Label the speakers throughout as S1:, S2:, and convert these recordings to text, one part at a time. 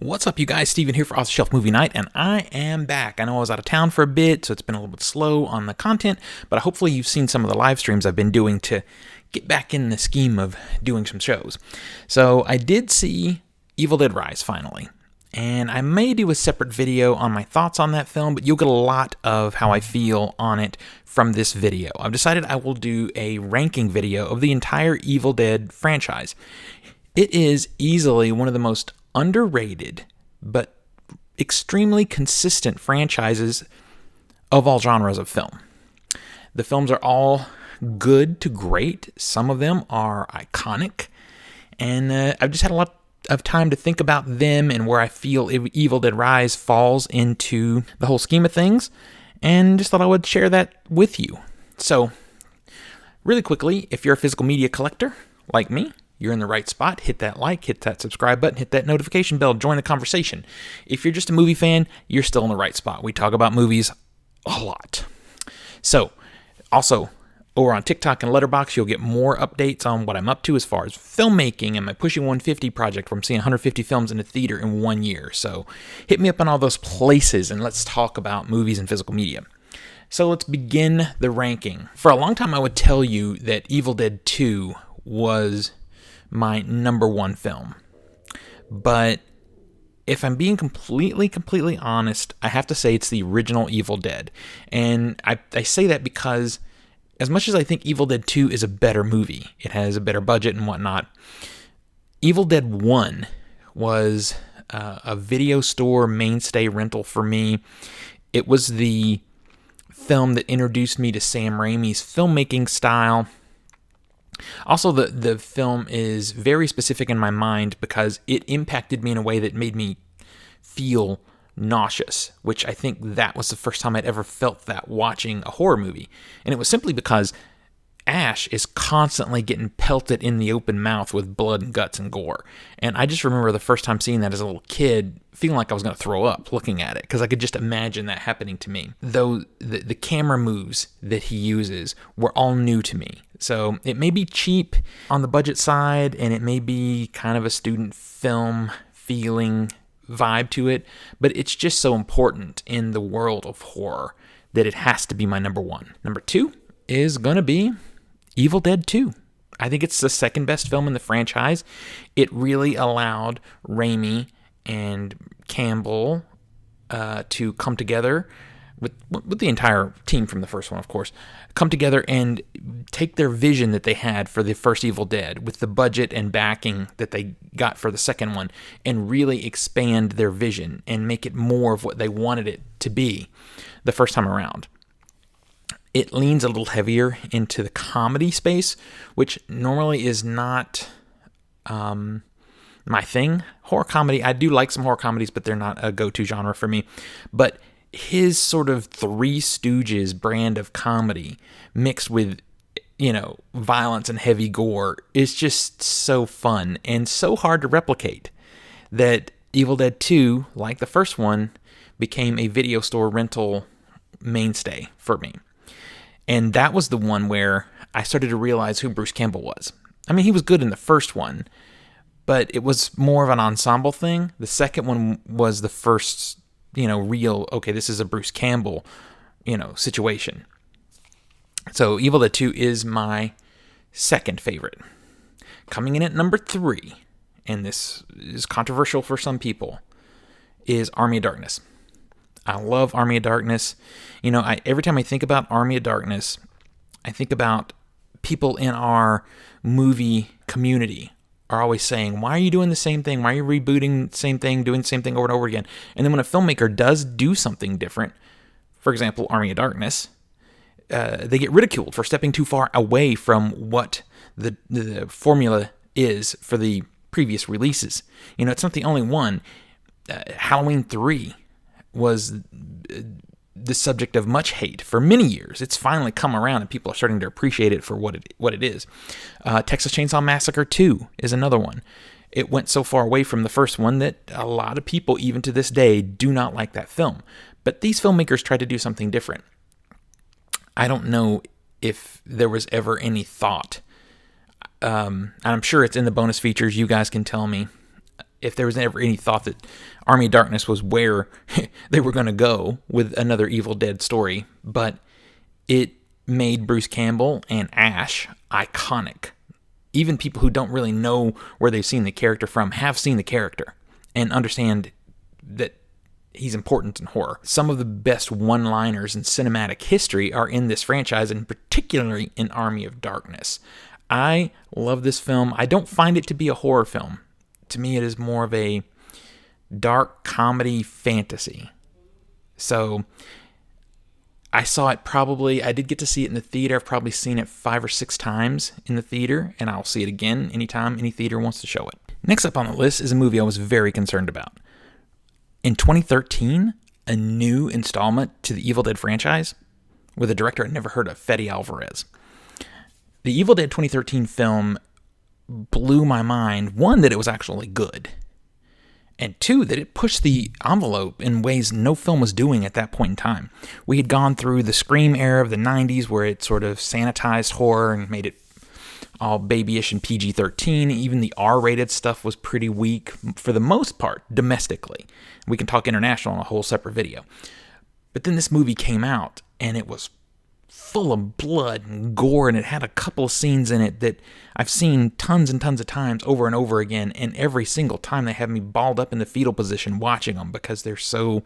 S1: What's up, you guys? Steven here for Off the Shelf Movie Night, and I am back. I know I was out of town for a bit, so it's been a little bit slow on the content, but hopefully you've seen some of the live streams I've been doing to get back in the scheme of doing some shows. So I did see Evil Dead Rise finally, and I may do a separate video on my thoughts on that film, but you'll get a lot of how I feel on it from this video. I've decided I will do a ranking video of the entire Evil Dead franchise. It is easily one of the most underrated but extremely consistent franchises of all genres of film. The films are all good to great. Some of them are iconic, and I've just had a lot of time to think about them and where I feel Evil Dead Rise falls into the whole scheme of things, and just thought I would share that with you. So, really quickly, if you're a physical media collector like me, you're in the right spot. Hit that like, hit that subscribe button, hit that notification bell, join the conversation. If you're just a movie fan, you're still in the right spot. We talk about movies a lot. So, also, over on TikTok and Letterboxd, you'll get more updates on what I'm up to as far as filmmaking and my Pushing 150 project, where I'm seeing 150 films in a theater in 1 year. So, hit me up on all those places and let's talk about movies and physical media. So, let's begin the ranking. For a long time, I would tell you that Evil Dead 2 was my number one film. But if I'm being completely honest, I have to say it's the original Evil Dead. And I say that because as much as I think Evil Dead 2 is a better movie, it has a better budget and whatnot, Evil Dead 1 was a video store mainstay rental for me. It was the film that introduced me to Sam Raimi's filmmaking style. Also, the film is very specific in my mind because it impacted me in a way that made me feel nauseous, which I think that was the first time I'd ever felt that watching a horror movie. And it was simply because Ash is constantly getting pelted in the open mouth with blood and guts and gore. And I just remember the first time seeing that as a little kid, feeling like I was going to throw up looking at it, because I could just imagine that happening to me. Though the camera moves that he uses were all new to me. So it may be cheap on the budget side, and it may be kind of a student film feeling vibe to it, but it's just so important in the world of horror that it has to be my number one. Number two is going to be Evil Dead 2. I think it's the second best film in the franchise. It really allowed Raimi and Campbell to come together with the entire team from the first one, of course, come together and take their vision that they had for the first Evil Dead with the budget and backing that they got for the second one and really expand their vision and make it more of what they wanted it to be the first time around. It leans a little heavier into the comedy space, which normally is not my thing. Horror comedy, I do like some horror comedies, but they're not a go-to genre for me. But his sort of Three Stooges brand of comedy mixed with, violence and heavy gore is just so fun and so hard to replicate that Evil Dead 2, like the first one, became a video store rental mainstay for me. And that was the one where I started to realize who Bruce Campbell was. I mean, he was good in the first one, but it was more of an ensemble thing. The second one was the first, real, okay, this is a Bruce Campbell, situation. So Evil Dead 2 is my second favorite. Coming in at number 3, and this is controversial for some people, is Army of Darkness. I love Army of Darkness. Every time I think about Army of Darkness, I think about people in our movie community are always saying, why are you doing the same thing? Why are you rebooting the same thing, doing the same thing over and over again? And then when a filmmaker does do something different, for example, Army of Darkness, they get ridiculed for stepping too far away from what the formula is for the previous releases. It's not the only one. Halloween 3 was the subject of much hate for many years. It's finally come around and people are starting to appreciate it for what it is. Texas Chainsaw Massacre 2 is another one. It went so far away from the first one that a lot of people, even to this day, do not like that film. But these filmmakers tried to do something different. I don't know if there was ever any thought, and I'm sure it's in the bonus features, you guys can tell me, if there was ever any thought that Army of Darkness was where they were going to go with another Evil Dead story, but it made Bruce Campbell and Ash iconic. Even people who don't really know where they've seen the character from have seen the character and understand that he's important in horror. Some of the best one-liners in cinematic history are in this franchise, and particularly in Army of Darkness. I love this film. I don't find it to be a horror film. To me, it is more of a dark comedy fantasy. So I saw it I did get to see it in the theater. I've probably seen it 5 or 6 times in the theater, and I'll see it again anytime any theater wants to show it. Next up on the list is a movie I was very concerned about. In 2013, a new installment to the Evil Dead franchise with a director I'd never heard of, Fede Alvarez. The Evil Dead 2013 film blew my mind. One, that it was actually good. And two, that it pushed the envelope in ways no film was doing at that point in time. We had gone through the Scream era of the 90s where it sort of sanitized horror and made it all babyish and PG-13. Even the R-rated stuff was pretty weak for the most part, domestically. We can talk international on a whole separate video. But then this movie came out, and it was full of blood and gore, and it had a couple of scenes in it that I've seen tons and tons of times over and over again, and every single time they have me balled up in the fetal position watching them because they're so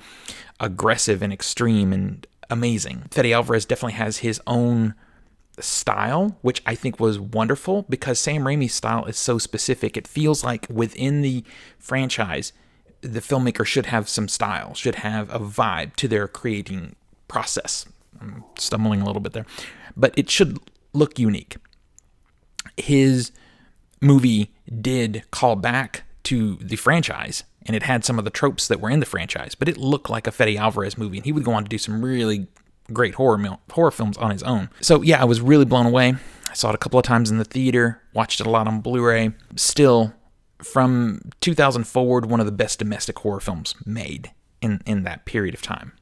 S1: aggressive and extreme and amazing. Fede Alvarez definitely has his own style, which I think was wonderful because Sam Raimi's style is so specific. It feels like within the franchise, the filmmaker should have some style, should have a vibe to their creating process. I'm stumbling a little bit there, but it should look unique. His movie did call back to the franchise, and it had some of the tropes that were in the franchise, but it looked like a Fede Alvarez movie, and he would go on to do some really great horror films on his own. So yeah, I was really blown away. I saw it a couple of times in the theater, watched it a lot on Blu-ray. Still, from 2000 forward, one of the best domestic horror films made in that period of time.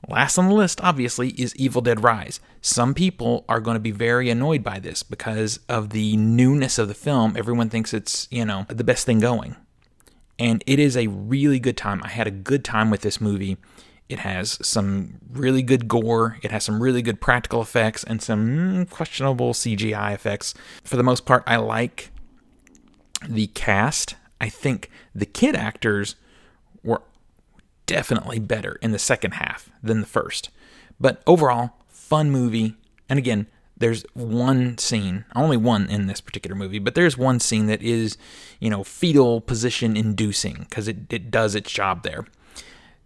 S1: Last on the list, obviously, is Evil Dead Rise. Some people are going to be very annoyed by this because of the newness of the film. Everyone thinks it's, the best thing going. And it is a really good time. I had a good time with this movie. It has some really good gore. It has some really good practical effects and some questionable CGI effects. For the most part, I like the cast. I think the kid actors were definitely better in the second half than the first. But overall, fun movie. And again, there's one scene, only one in this particular movie, but there's one scene that is, fetal position inducing because it does its job there.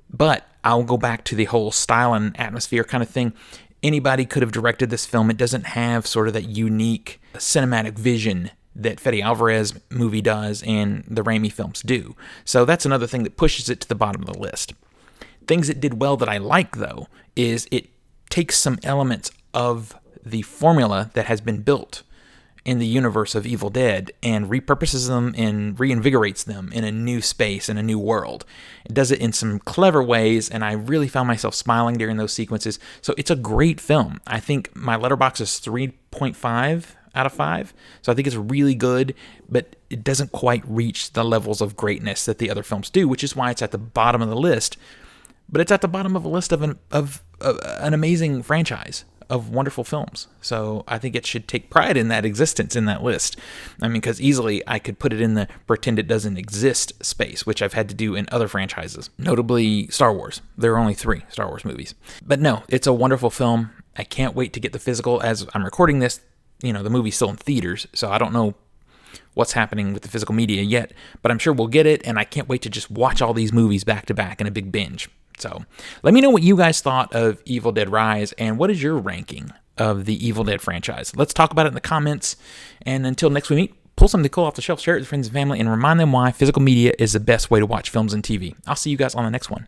S1: But I'll go back to the whole style and atmosphere kind of thing. Anybody could have directed this film. It doesn't have sort of that unique cinematic vision that Fede Alvarez movie does and the Raimi films do. So that's another thing that pushes it to the bottom of the list. Things it did well that I like, though, is it takes some elements of the formula that has been built in the universe of Evil Dead and repurposes them and reinvigorates them in a new space, in a new world. It does it in some clever ways, and I really found myself smiling during those sequences. So it's a great film. I think my letterbox is 3.5 out of 5. So I think it's really good, but it doesn't quite reach the levels of greatness that the other films do, which is why it's at the bottom of the list. But it's at the bottom of a list of an amazing franchise of wonderful films. So I think it should take pride in that existence in that list. I mean, because easily I could put it in the pretend it doesn't exist space, which I've had to do in other franchises, notably Star Wars. There are only 3 Star Wars movies. But no, it's a wonderful film. I can't wait to get the physical. As I'm recording this, the movie's still in theaters, so I don't know what's happening with the physical media yet, but I'm sure we'll get it, and I can't wait to just watch all these movies back to back in a big binge. So let me know what you guys thought of Evil Dead Rise, and what is your ranking of the Evil Dead franchise? Let's talk about it in the comments, and until next we meet, pull something cool off the shelf, share it with friends and family, and remind them why physical media is the best way to watch films and TV. I'll see you guys on the next one.